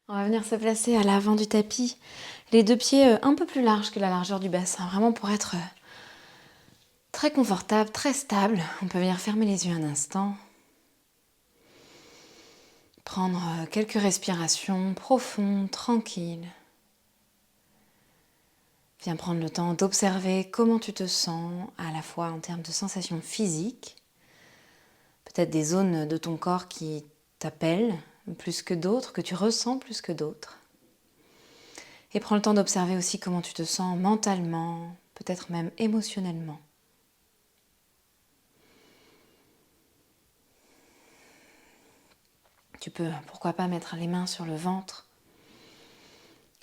On va venir se placer à l'avant du tapis, les deux pieds un peu plus larges que la largeur du bassin, vraiment pour être très confortable, très stable. On peut venir fermer les yeux un instant, prendre quelques respirations profondes, tranquilles. Viens prendre le temps d'observer comment tu te sens, à la fois en termes de sensations physiques, peut-être des zones de ton corps qui t'appellent plus que d'autres, que tu ressens plus que d'autres. Et prends le temps d'observer aussi comment tu te sens mentalement, peut-être même émotionnellement. Tu peux, pourquoi pas, mettre les mains sur le ventre.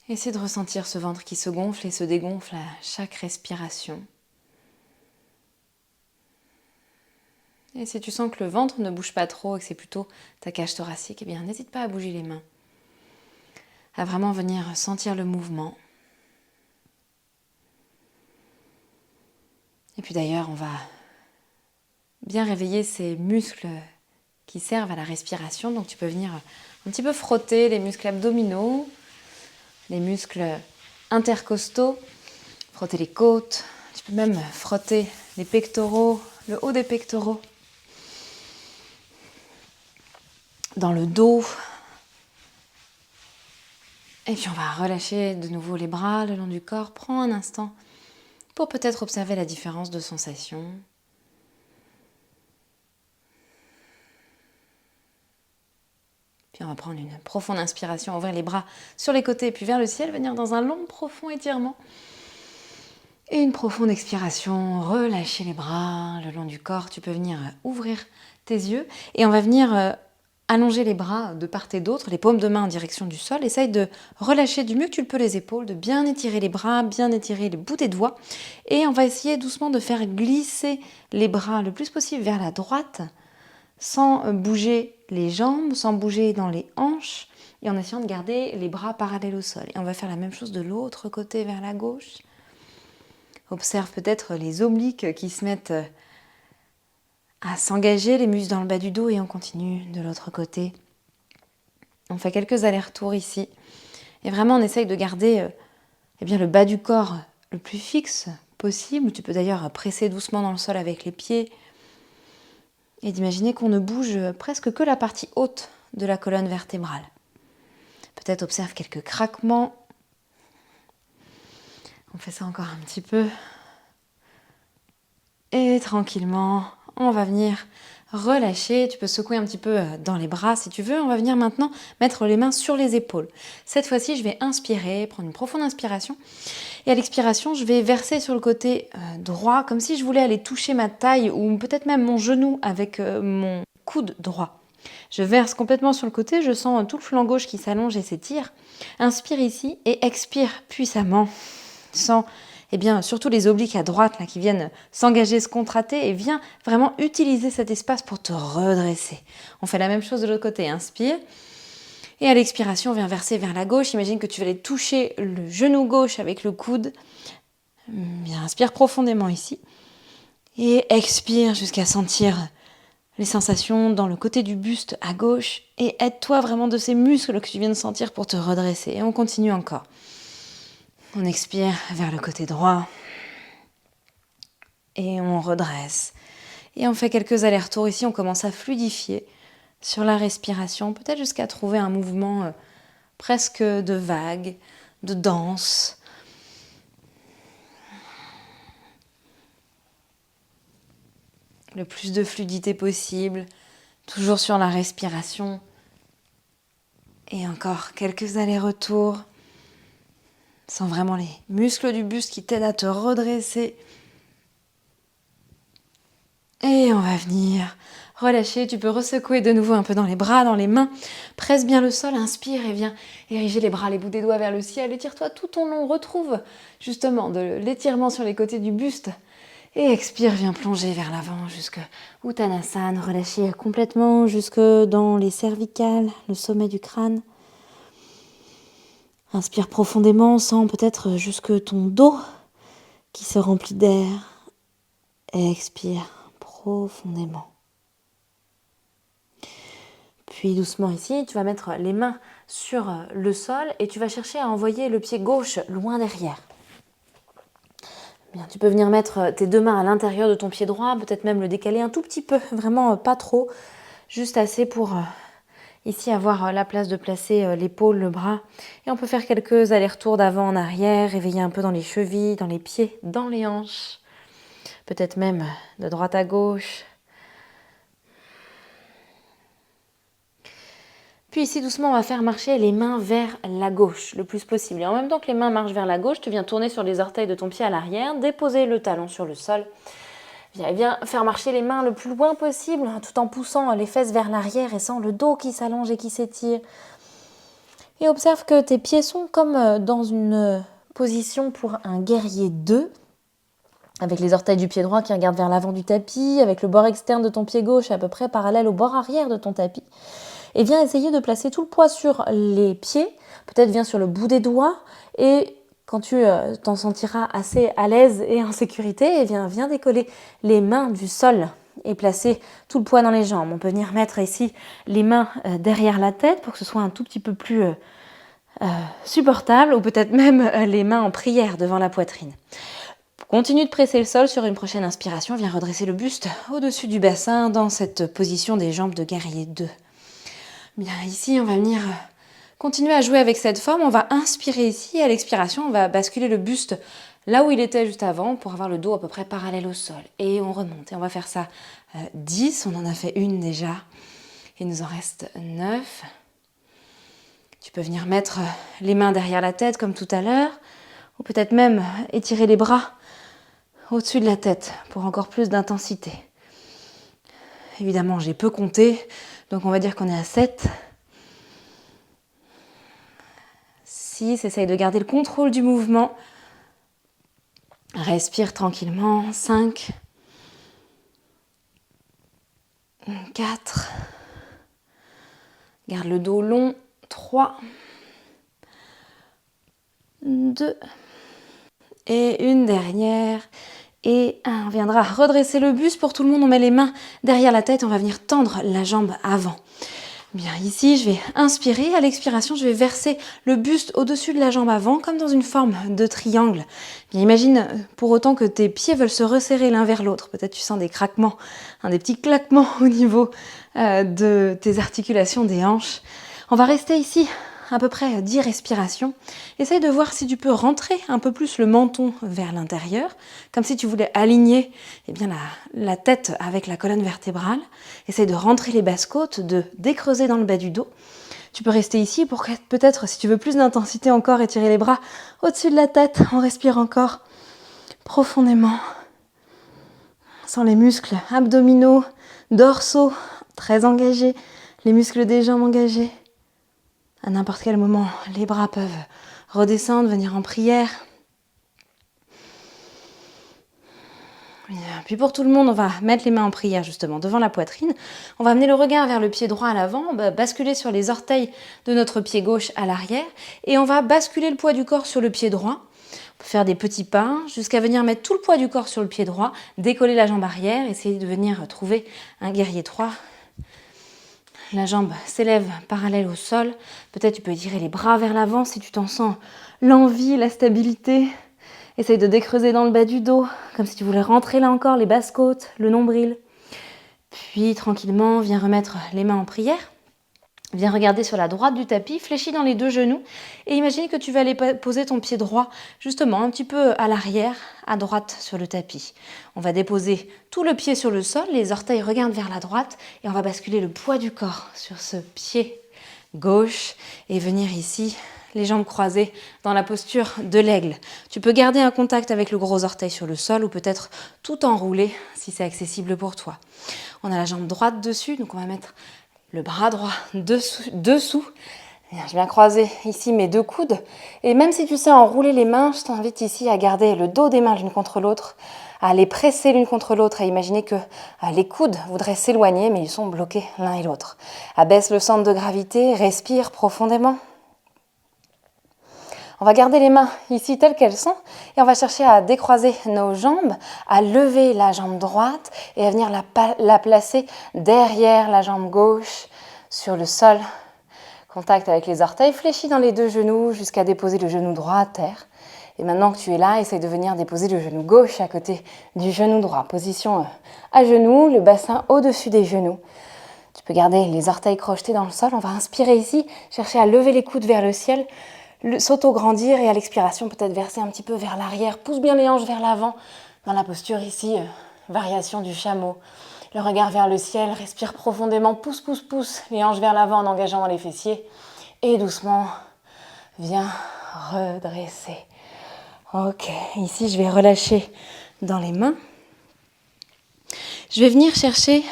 Essaie de ressentir ce ventre qui se gonfle et se dégonfle à chaque respiration. Et si tu sens que le ventre ne bouge pas trop et que c'est plutôt ta cage thoracique, eh bien n'hésite pas à bouger les mains. À vraiment venir sentir le mouvement. Et puis d'ailleurs, on va bien réveiller ces muscles qui servent à la respiration. Donc tu peux venir un petit peu frotter les muscles abdominaux, les muscles intercostaux, frotter les côtes. Tu peux même frotter les pectoraux, le haut des pectoraux, dans le dos. Et puis on va relâcher de nouveau les bras le long du corps. Prends un instant pour peut-être observer la différence de sensation. Puis on va prendre une profonde inspiration, ouvrir les bras sur les côtés puis vers le ciel, venir dans un long profond étirement. Et une profonde expiration, relâcher les bras le long du corps. Tu peux venir ouvrir tes yeux et on va venir allonger les bras de part et d'autre, les paumes de main en direction du sol. Essaye de relâcher du mieux que tu le peux les épaules, de bien étirer les bras, bien étirer les bouts des doigts. Et on va essayer doucement de faire glisser les bras le plus possible vers la droite, sans bouger les jambes, sans bouger dans les hanches, et en essayant de garder les bras parallèles au sol. Et on va faire la même chose de l'autre côté vers la gauche. Observe peut-être les obliques qui se mettent à s'engager, les muscles dans le bas du dos, et on continue de l'autre côté. On fait quelques allers-retours ici. Et vraiment, on essaye de garder le bas du corps le plus fixe possible. Tu peux d'ailleurs presser doucement dans le sol avec les pieds. Et d'imaginer qu'on ne bouge presque que la partie haute de la colonne vertébrale. Peut-être observe quelques craquements. On fait ça encore un petit peu. Et tranquillement, on va venir relâcher. Tu peux secouer un petit peu dans les bras si tu veux. On va venir maintenant mettre les mains sur les épaules. Cette fois-ci, je vais inspirer, prendre une profonde inspiration. Et à l'expiration, je vais verser sur le côté droit, comme si je voulais aller toucher ma taille ou peut-être même mon genou avec mon coude droit. Je verse complètement sur le côté, je sens tout le flanc gauche qui s'allonge et s'étire. Inspire ici et expire puissamment. Sens surtout les obliques à droite là, qui viennent s'engager, se contracter, et viens vraiment utiliser cet espace pour te redresser. On fait la même chose de l'autre côté. Inspire. Et à l'expiration, viens verser vers la gauche. Imagine que tu vas aller toucher le genou gauche avec le coude. Bien, inspire profondément ici. Et expire jusqu'à sentir les sensations dans le côté du buste à gauche. Et aide-toi vraiment de ces muscles que tu viens de sentir pour te redresser. Et on continue encore. On expire vers le côté droit. Et on redresse. Et on fait quelques allers-retours ici. On commence à fluidifier sur la respiration. Peut-être jusqu'à trouver un mouvement presque de vague, de danse. Le plus de fluidité possible, toujours sur la respiration. Et encore quelques allers-retours. Sens vraiment les muscles du buste qui t'aident à te redresser. Et on va venir relâcher. Tu peux ressecouer de nouveau un peu dans les bras, dans les mains. Presse bien le sol, inspire et viens ériger les bras, les bouts des doigts vers le ciel. Étire-toi tout ton long. Retrouve justement de l'étirement sur les côtés du buste. Et expire, viens plonger vers l'avant jusque Uttanasana. Relâcher complètement jusque dans les cervicales, le sommet du crâne. Inspire profondément, sens peut-être jusque ton dos qui se remplit d'air. Et expire profondément. Puis doucement ici, tu vas mettre les mains sur le sol et tu vas chercher à envoyer le pied gauche loin derrière. Bien, tu peux venir mettre tes 2 mains à l'intérieur de ton pied droit, peut-être même le décaler un tout petit peu, vraiment pas trop, juste assez pour ici avoir la place de placer l'épaule, le bras. Et on peut faire quelques allers-retours d'avant en arrière, réveiller un peu dans les chevilles, dans les pieds, dans les hanches, peut-être même de droite à gauche. Puis ici, doucement, on va faire marcher les mains vers la gauche le plus possible. Et en même temps que les mains marchent vers la gauche, tu viens tourner sur les orteils de ton pied à l'arrière, déposer le talon sur le sol. Viens faire marcher les mains le plus loin possible, tout en poussant les fesses vers l'arrière et sans le dos qui s'allonge et qui s'étire. Et observe que tes pieds sont comme dans une position pour un guerrier 2, avec les orteils du pied droit qui regardent vers l'avant du tapis, avec le bord externe de ton pied gauche à peu près parallèle au bord arrière de ton tapis. Et viens essayer de placer tout le poids sur les pieds, peut-être viens sur le bout des doigts, et quand tu t'en sentiras assez à l'aise et en sécurité, viens décoller les mains du sol et placer tout le poids dans les jambes. On peut venir mettre ici les mains derrière la tête pour que ce soit un tout petit peu plus supportable, ou peut-être même les mains en prière devant la poitrine. Continue de presser le sol. Sur une prochaine inspiration, viens redresser le buste au-dessus du bassin dans cette position des jambes de guerrier 2. Bien, ici, on va venir continuer à jouer avec cette forme. On va inspirer ici et à l'expiration, on va basculer le buste là où il était juste avant pour avoir le dos à peu près parallèle au sol. Et on remonte. Et on va faire ça 10. On en a fait une déjà. Il nous en reste 9. Tu peux venir mettre les mains derrière la tête comme tout à l'heure. Ou peut-être même étirer les bras au-dessus de la tête pour encore plus d'intensité. Évidemment, j'ai peu compté. Donc on va dire qu'on est à 7. 6, essaye de garder le contrôle du mouvement. Respire tranquillement. 5. 4. Garde le dos long. 3. 2. Et une dernière. Et on viendra redresser le buste. Pour tout le monde, on met les mains derrière la tête. On va venir tendre la jambe avant. Bien, ici, je vais inspirer. À l'expiration, je vais verser le buste au-dessus de la jambe avant, comme dans une forme de triangle. Bien, imagine pour autant que tes pieds veulent se resserrer l'un vers l'autre. Peut-être tu sens des craquements, des petits claquements au niveau de tes articulations des hanches. On va rester ici à peu près 10 respirations. Essaye de voir si tu peux rentrer un peu plus le menton vers l'intérieur, comme si tu voulais aligner la tête avec la colonne vertébrale. Essaye de rentrer les basses-côtes, de décreuser dans le bas du dos. Tu peux rester ici pour peut-être, si tu veux plus d'intensité encore, étirer les bras au-dessus de la tête. On respire encore profondément. Sans les muscles abdominaux, dorsaux très engagés, les muscles des jambes engagés. À n'importe quel moment, les bras peuvent redescendre, venir en prière. Puis pour tout le monde, on va mettre les mains en prière justement devant la poitrine. On va amener le regard vers le pied droit à l'avant, on va basculer sur les orteils de notre pied gauche à l'arrière et on va basculer le poids du corps sur le pied droit. On peut faire des petits pas jusqu'à venir mettre tout le poids du corps sur le pied droit, décoller la jambe arrière, essayer de venir trouver un guerrier 3. La jambe s'élève parallèle au sol. Peut-être tu peux étirer les bras vers l'avant si tu t'en sens l'envie, la stabilité. Essaye de décreuser dans le bas du dos, comme si tu voulais rentrer là encore les basses côtes, le nombril. Puis tranquillement, viens remettre les mains en prière. Viens regarder sur la droite du tapis, fléchis dans les 2 genoux et imagine que tu vas aller poser ton pied droit justement un petit peu à l'arrière, à droite sur le tapis. On va déposer tout le pied sur le sol, les orteils regardent vers la droite et on va basculer le poids du corps sur ce pied gauche et venir ici, les jambes croisées dans la posture de l'aigle. Tu peux garder un contact avec le gros orteil sur le sol ou peut-être tout enrouler si c'est accessible pour toi. On a la jambe droite dessus, donc on va mettre le bras droit dessous. Bien, je viens croiser ici mes 2 coudes. Et même si tu sais enrouler les mains, je t'invite ici à garder le dos des mains l'une contre l'autre, à les presser l'une contre l'autre, à imaginer que les coudes voudraient s'éloigner, mais ils sont bloqués l'un et l'autre. Abaisse le centre de gravité, respire profondément. On va garder les mains ici telles qu'elles sont et on va chercher à décroiser nos jambes, à lever la jambe droite et à venir la placer derrière la jambe gauche sur le sol. Contact avec les orteils, fléchis dans les deux genoux jusqu'à déposer le genou droit à terre. Et maintenant que tu es là, essaye de venir déposer le genou gauche à côté du genou droit. Position à genoux, le bassin au-dessus des genoux. Tu peux garder les orteils crochetés dans le sol. On va inspirer ici, chercher à lever les coudes vers le ciel, s'auto-grandir et à l'expiration, peut-être verser un petit peu vers l'arrière. Pousse bien les hanches vers l'avant dans la posture ici, variation du chameau. Le regard vers le ciel, respire profondément, pousse, pousse, pousse les hanches vers l'avant en engageant dans les fessiers. Et doucement, viens redresser. Ok, ici je vais relâcher dans les mains. Je vais venir chercher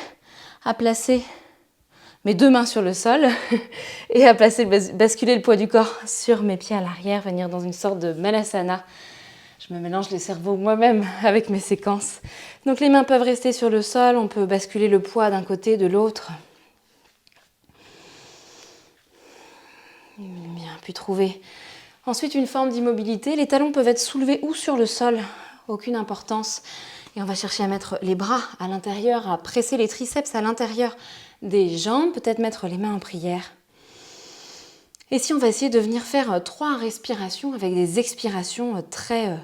à placer mes deux mains sur le sol et à basculer le poids du corps sur mes pieds à l'arrière, venir dans une sorte de Malasana. Je me mélange les cerveaux moi-même avec mes séquences. Donc les mains peuvent rester sur le sol, on peut basculer le poids d'un côté, de l'autre. Bien, puis trouver ensuite une forme d'immobilité. Les talons peuvent être soulevés ou sur le sol, aucune importance. Et on va chercher à mettre les bras à l'intérieur, à presser les triceps à l'intérieur des jambes, peut-être mettre les mains en prière. Et si on va essayer de venir faire 3 respirations avec des expirations très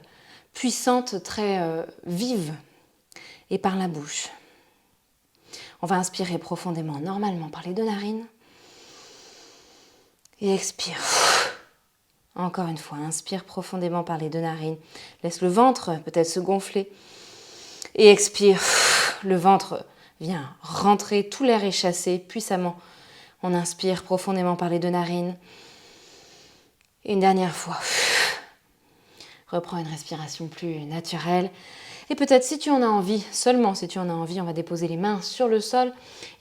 puissantes, très vives et par la bouche. On va inspirer profondément, normalement par les 2 narines. Et expire. Encore une fois, inspire profondément par les 2 narines. Laisse le ventre peut-être se gonfler. Et expire. Le ventre vient rentrer, tout l'air est chassé puissamment. On inspire profondément par les 2 narines. Et une dernière fois. Reprends une respiration plus naturelle. Et peut-être si tu en as envie, seulement si tu en as envie, on va déposer les mains sur le sol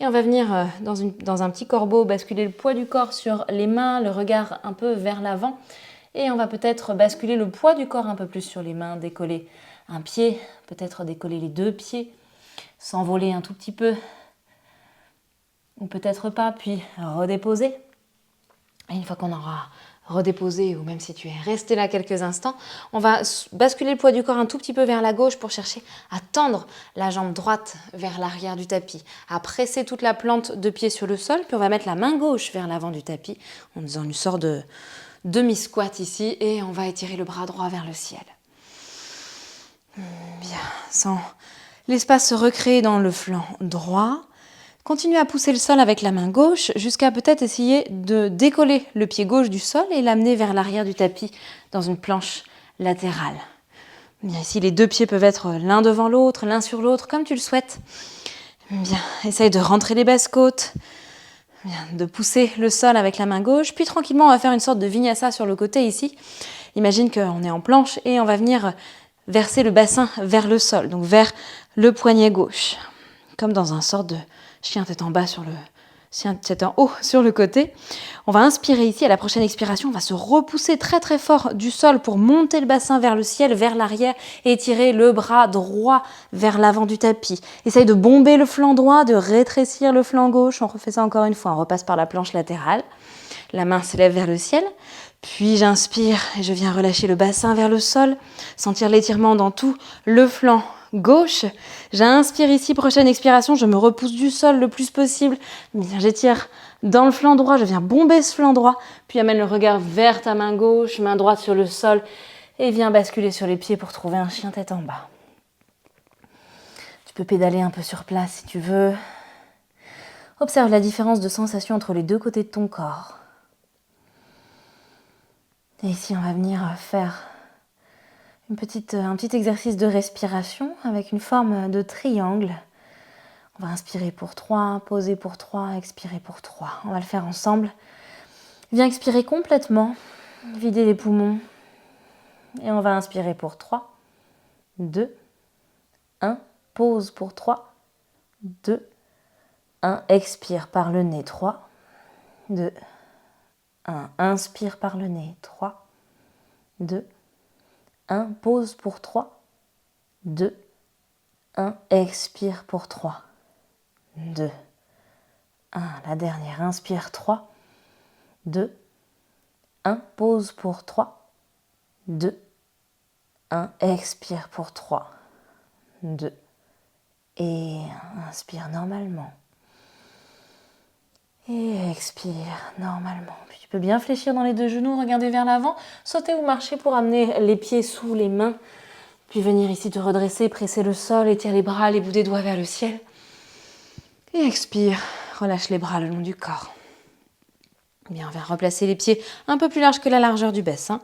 et on va venir dans un petit corbeau, basculer le poids du corps sur les mains, le regard un peu vers l'avant. Et on va peut-être basculer le poids du corps un peu plus sur les mains, décoller un pied, peut-être décoller les 2 pieds, s'envoler un tout petit peu, ou peut-être pas, puis redéposer. Et une fois qu'on aura redéposer ou même si tu es resté là quelques instants, on va basculer le poids du corps un tout petit peu vers la gauche pour chercher à tendre la jambe droite vers l'arrière du tapis, à presser toute la plante de pied sur le sol, puis on va mettre la main gauche vers l'avant du tapis en faisant une sorte de demi-squat ici et on va étirer le bras droit vers le ciel. Bien, sans l'espace se recréer dans le flanc droit. Continue à pousser le sol avec la main gauche jusqu'à peut-être essayer de décoller le pied gauche du sol et l'amener vers l'arrière du tapis dans une planche latérale. Bien, ici, les 2 pieds peuvent être l'un devant l'autre, l'un sur l'autre, comme tu le souhaites. Bien, essaye de rentrer les basses côtes, bien, de pousser le sol avec la main gauche. Puis tranquillement, on va faire une sorte de vinyasa sur le côté ici. Imagine qu'on est en planche et on va venir verser le bassin vers le sol, donc vers le poignet gauche, comme dans un sorte de chien tête en bas sur le chien tête en haut sur le côté. On va inspirer ici, à la prochaine expiration, on va se repousser très très fort du sol pour monter le bassin vers le ciel, vers l'arrière et étirer le bras droit vers l'avant du tapis. Essaye de bomber le flanc droit, de rétrécir le flanc gauche. On refait ça encore une fois, on repasse par la planche latérale. La main s'élève vers le ciel. Puis j'inspire et je viens relâcher le bassin vers le sol, sentir l'étirement dans tout le flanc gauche. J'inspire ici, prochaine expiration, je me repousse du sol le plus possible. Bien, j'étire dans le flanc droit, je viens bomber ce flanc droit, puis amène le regard vers ta main gauche, main droite sur le sol, et viens basculer sur les pieds pour trouver un chien tête en bas. Tu peux pédaler un peu sur place si tu veux. Observe la différence de sensation entre les 2 côtés de ton corps. Et ici, on va venir faire un petit exercice de respiration avec une forme de triangle. On va inspirer pour 3, poser pour 3, expirer pour 3. On va le faire ensemble. Viens expirer complètement, vider les poumons. Et on va inspirer pour 3, 2, 1. Pause pour 3, 2, 1. Expire par le nez, 3, 2, 1. Inspire par le nez, 3, 2, 1. Pause pour 3, 2, 1. Expire pour 3, 2, 1. La dernière, inspire 3, 2, 1. Pause pour 3, 2, 1. Expire pour 3, 2, et inspire normalement. Et expire normalement. Puis tu peux bien fléchir dans les deux genoux, regarder vers l'avant, sauter ou marcher pour amener les pieds sous les mains. Puis venir ici te redresser, presser le sol, étire les bras, les bouts des doigts vers le ciel. Et expire, relâche les bras le long du corps. Bien, on va replacer les pieds un peu plus larges que la largeur du bassin.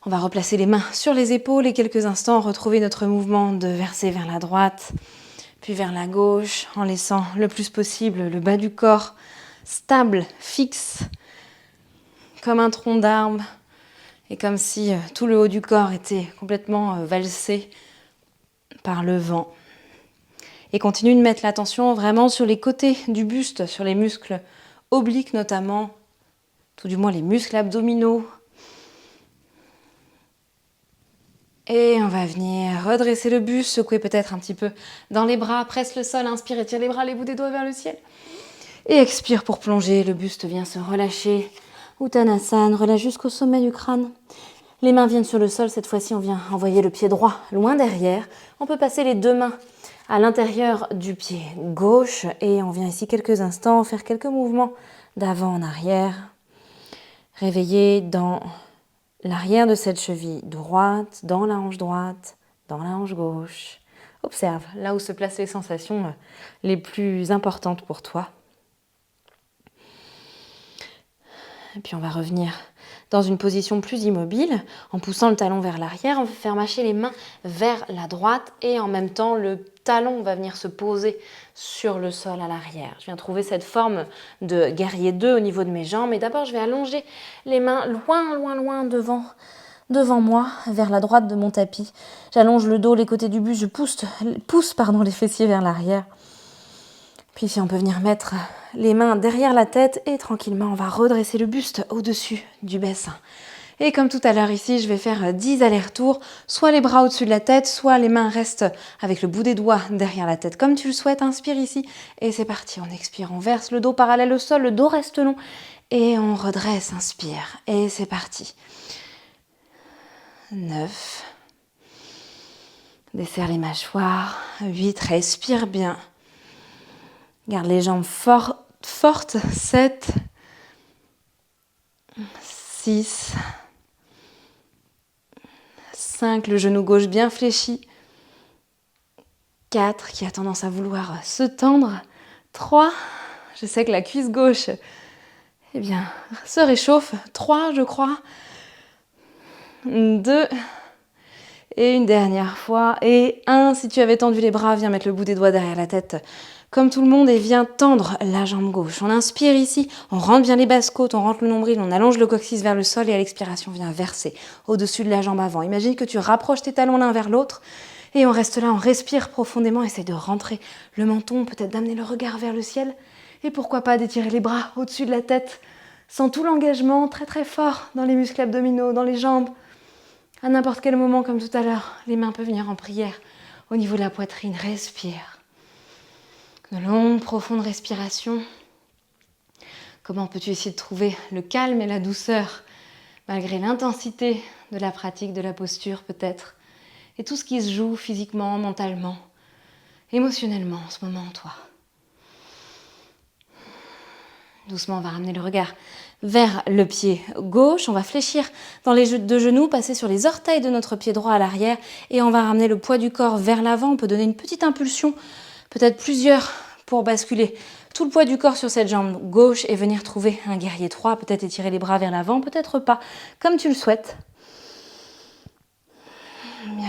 On va replacer les mains sur les épaules et quelques instants retrouver notre mouvement de verser vers la droite, puis vers la gauche, en laissant le plus possible le bas du corps stable, fixe, comme un tronc d'arbre, et comme si tout le haut du corps était complètement valsé par le vent. Et continue de mettre l'attention vraiment sur les côtés du buste, sur les muscles obliques notamment, tout du moins les muscles abdominaux. Et on va venir redresser le buste, secouer peut-être un petit peu dans les bras, presse le sol, inspire, étire les bras, les bouts des doigts vers le ciel. Et expire pour plonger, le buste vient se relâcher. Uttanasana, relâche jusqu'au sommet du crâne. Les mains viennent sur le sol, cette fois-ci on vient envoyer le pied droit loin derrière. On peut passer les deux mains à l'intérieur du pied gauche et on vient ici quelques instants faire quelques mouvements d'avant en arrière. Réveiller dans l'arrière de cette cheville droite, dans la hanche droite, dans la hanche gauche. Observe là où se placent les sensations les plus importantes pour toi. Et puis on va revenir dans une position plus immobile, en poussant le talon vers l'arrière. On va faire marcher les mains vers la droite et en même temps le talon va venir se poser sur le sol à l'arrière. Je viens trouver cette forme de guerrier 2 au niveau de mes jambes. Et d'abord je vais allonger les mains loin devant moi, vers la droite de mon tapis. J'allonge le dos, les côtés du buste, je pousse les fessiers vers l'arrière. Puis si on peut venir mettre les mains derrière la tête et tranquillement on va redresser le buste au-dessus du bassin. Et comme tout à l'heure ici, je vais faire 10 allers-retours, soit les bras au-dessus de la tête, soit les mains restent avec le bout des doigts derrière la tête. Comme tu le souhaites, inspire ici et c'est parti. On expire, on verse le dos parallèle au sol, le dos reste long et on redresse, inspire et c'est parti. 9. Desserre les mâchoires. 8. Respire bien. Garde les jambes fortes. 7. 6. 5. Le genou gauche bien fléchi. 4. Qui a tendance à vouloir se tendre. 3. Je sais que la cuisse gauche, se réchauffe. 3, je crois. 2. Et une dernière fois. Et 1. Si tu avais tendu les bras, viens mettre le bout des doigts derrière la tête. Comme tout le monde, et viens tendre la jambe gauche. On inspire ici, on rentre bien les basses côtes, on rentre le nombril, on allonge le coccyx vers le sol et à l'expiration, viens verser au-dessus de la jambe avant. Imagine que tu rapproches tes talons l'un vers l'autre et on reste là, on respire profondément, essaie de rentrer le menton, peut-être d'amener le regard vers le ciel et pourquoi pas d'étirer les bras au-dessus de la tête. Sens tout l'engagement très très fort dans les muscles abdominaux, dans les jambes. À n'importe quel moment, comme tout à l'heure, les mains peuvent venir en prière au niveau de la poitrine. Respire. De longues, profondes respirations. Comment peux-tu essayer de trouver le calme et la douceur malgré l'intensité de la pratique, de la posture peut-être, et tout ce qui se joue physiquement, mentalement, émotionnellement en ce moment en toi. Doucement, on va ramener le regard vers le pied gauche. On va fléchir dans les deux genoux, passer sur les orteils de notre pied droit à l'arrière et on va ramener le poids du corps vers l'avant. On peut donner une petite impulsion, peut-être plusieurs pour basculer tout le poids du corps sur cette jambe gauche et venir trouver un guerrier 3, peut-être étirer les bras vers l'avant, peut-être pas, comme tu le souhaites.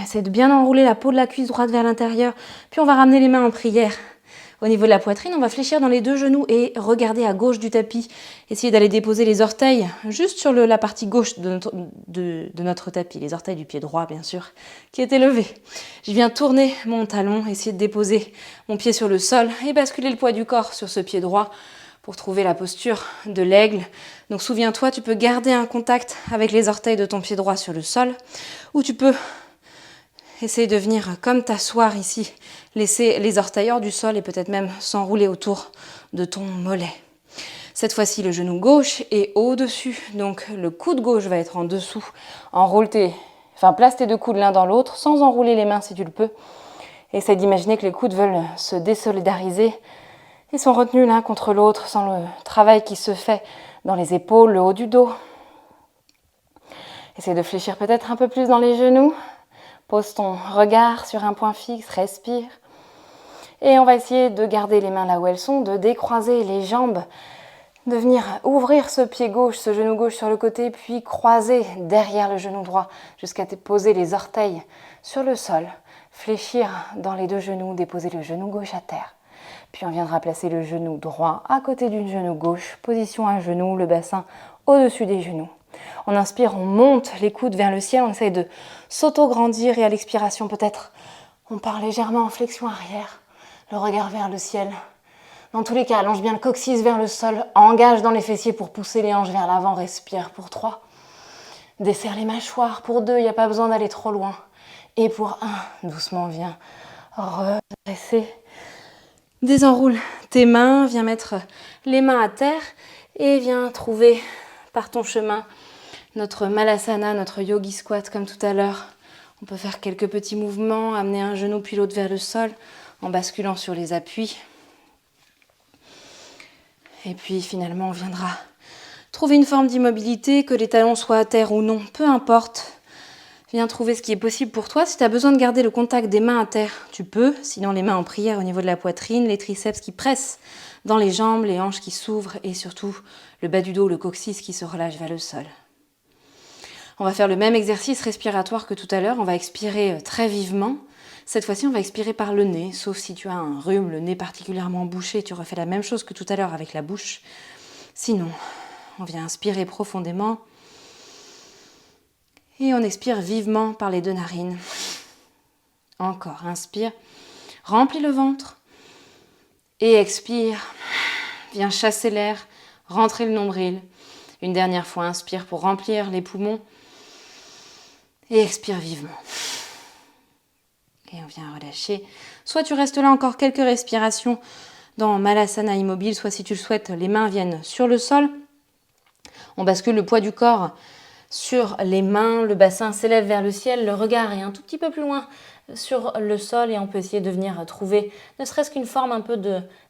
Essaye de bien enrouler la peau de la cuisse droite vers l'intérieur, puis on va ramener les mains en prière. Au niveau de la poitrine, on va fléchir dans les deux genoux et regarder à gauche du tapis. Essayer d'aller déposer les orteils juste sur la partie gauche de notre tapis. Les orteils du pied droit, bien sûr, qui est élevé. Je viens tourner mon talon, essayer de déposer mon pied sur le sol et basculer le poids du corps sur ce pied droit pour trouver la posture de l'aigle. Donc souviens-toi, tu peux garder un contact avec les orteils de ton pied droit sur le sol ou tu peux essaye de venir comme t'asseoir ici, laisser les orteils hors du sol et peut-être même s'enrouler autour de ton mollet. Cette fois-ci, le genou gauche est au-dessus, donc le coude gauche va être en dessous. Place tes deux coudes l'un dans l'autre sans enrouler les mains si tu le peux. Essaye d'imaginer que les coudes veulent se désolidariser Ils sont retenus l'un contre l'autre sans le travail qui se fait dans les épaules, le haut du dos. Essaye de fléchir peut-être un peu plus dans les genoux. Pose ton regard sur un point fixe, respire. Et on va essayer de garder les mains là où elles sont, de décroiser les jambes, de venir ouvrir ce pied gauche, ce genou gauche sur le côté, puis croiser derrière le genou droit jusqu'à poser les orteils sur le sol. Fléchir dans les deux genoux, déposer le genou gauche à terre. Puis on viendra placer le genou droit à côté du genou gauche, position à genoux, le bassin au-dessus des genoux. On inspire, on monte les coudes vers le ciel, on essaye de s'auto-grandir et à l'expiration peut-être on part légèrement en flexion arrière, le regard vers le ciel. Dans tous les cas, allonge bien le coccyx vers le sol, engage dans les fessiers pour pousser les hanches vers l'avant, respire pour 3. Desserre les mâchoires pour 2, il n'y a pas besoin d'aller trop loin. Et pour 1, doucement viens redresser. Désenroule tes mains, viens mettre les mains à terre et viens trouver par ton chemin notre Malasana, notre Yogi Squat comme tout à l'heure. On peut faire quelques petits mouvements, amener un genou puis l'autre vers le sol en basculant sur les appuis. Et puis finalement on viendra trouver une forme d'immobilité, que les talons soient à terre ou non, peu importe. Viens trouver ce qui est possible pour toi. Si tu as besoin de garder le contact des mains à terre, tu peux. Sinon, les mains en prière au niveau de la poitrine, les triceps qui pressent dans les jambes, les hanches qui s'ouvrent et surtout le bas du dos, le coccyx qui se relâche vers le sol. On va faire le même exercice respiratoire que tout à l'heure. On va expirer très vivement. Cette fois-ci, on va expirer par le nez, sauf si tu as un rhume, le nez particulièrement bouché. Tu refais la même chose que tout à l'heure avec la bouche. Sinon, on vient inspirer profondément. Et on expire vivement par les deux narines. Encore, inspire, remplis le ventre. Et expire, viens chasser l'air, rentrer le nombril. Une dernière fois, inspire pour remplir les poumons. Et expire vivement. Et on vient relâcher. Soit tu restes là encore quelques respirations dans Malasana immobile, soit si tu le souhaites, les mains viennent sur le sol. On bascule le poids du corps sur les mains, le bassin s'élève vers le ciel, le regard est un tout petit peu plus loin sur le sol et on peut essayer de venir trouver ne serait-ce qu'une forme un peu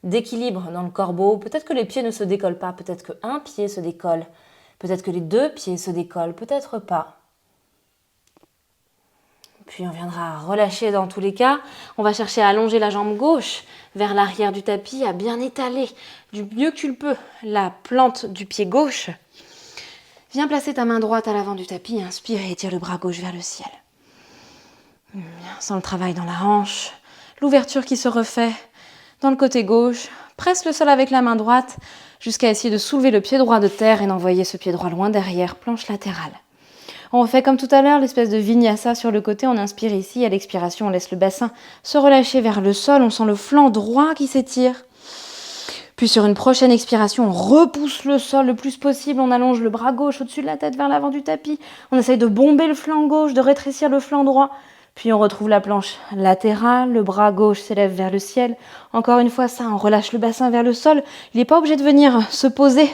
d'équilibre dans le corbeau. Peut-être que les pieds ne se décollent pas, peut-être qu'un pied se décolle, peut-être que les deux pieds se décollent, peut-être pas. Puis on viendra relâcher dans tous les cas. On va chercher à allonger la jambe gauche vers l'arrière du tapis, à bien étaler du mieux que tu le peux la plante du pied gauche. Viens placer ta main droite à l'avant du tapis, inspire et étire le bras gauche vers le ciel. Sens le travail dans la hanche, l'ouverture qui se refait dans le côté gauche. Presse le sol avec la main droite jusqu'à essayer de soulever le pied droit de terre et d'envoyer ce pied droit loin derrière, planche latérale. On refait comme tout à l'heure l'espèce de vinyasa sur le côté, on inspire ici, à l'expiration on laisse le bassin se relâcher vers le sol, on sent le flanc droit qui s'étire. Puis sur une prochaine expiration, on repousse le sol le plus possible, on allonge le bras gauche au-dessus de la tête vers l'avant du tapis. On essaye de bomber le flanc gauche, de rétrécir le flanc droit. Puis on retrouve la planche latérale, le bras gauche s'élève vers le ciel. Encore une fois ça, on relâche le bassin vers le sol. Il n'est pas obligé de venir se poser.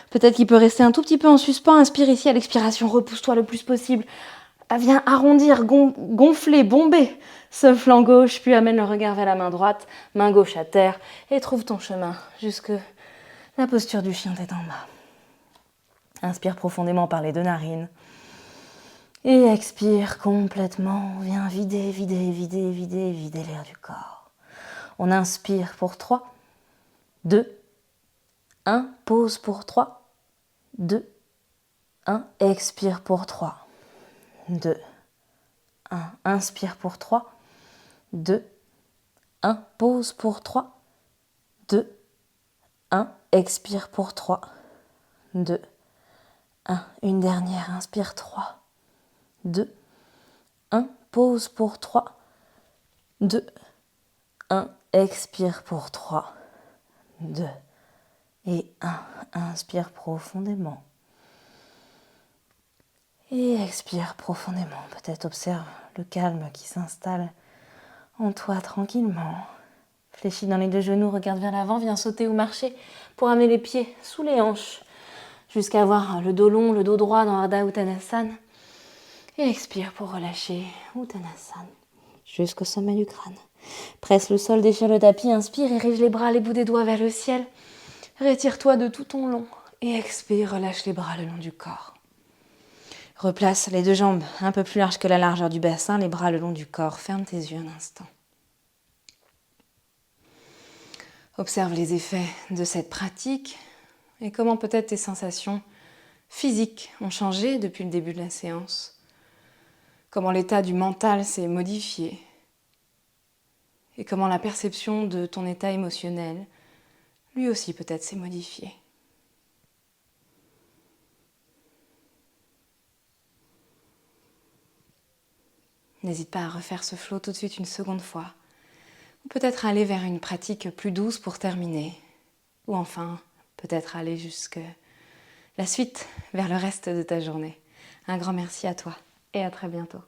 Peut-être qu'il peut rester un tout petit peu en suspens. Inspire ici, à l'expiration, repousse-toi le plus possible. Viens arrondir, gonfler, bomber ce flanc gauche, puis amène le regard vers la main droite, main gauche à terre, et trouve ton chemin jusque la posture du chien tête en bas. Inspire profondément par les deux narines. Et expire complètement. Viens vider l'air du corps. On inspire pour 3, 2, 1. Pause pour 3, 2, 1. Expire pour 3. 2, 1. Inspire pour 3, 2, 1. Pause pour 3, 2, 1. Expire pour 3, 2, 1. Une dernière, inspire 3, 2, 1. Pause pour 3, 2, 1. Expire pour 3, 2 et 1. Inspire profondément. Et expire profondément. Peut-être observe le calme qui s'installe en toi tranquillement. Fléchis dans les deux genoux, regarde vers l'avant, viens sauter ou marcher pour amener les pieds sous les hanches jusqu'à avoir le dos long, le dos droit dans Ardha Uttanasana. Et expire pour relâcher Uttanasana. jusqu'au sommet du crâne. Presse le sol, déchire le tapis, inspire, érige les bras, les bouts des doigts vers le ciel. Retire-toi de tout ton long et expire, relâche les bras le long du corps. Replace les 2 jambes un peu plus larges que la largeur du bassin, les bras le long du corps. Ferme tes yeux un instant. Observe les effets de cette pratique et comment peut-être tes sensations physiques ont changé depuis le début de la séance. Comment l'état du mental s'est modifié et comment la perception de ton état émotionnel, lui aussi peut-être, s'est modifiée. N'hésite pas à refaire ce flow tout de suite une seconde fois. Ou peut-être aller vers une pratique plus douce pour terminer. Ou enfin, peut-être aller jusque la suite, vers le reste de ta journée. Un grand merci à toi et à très bientôt.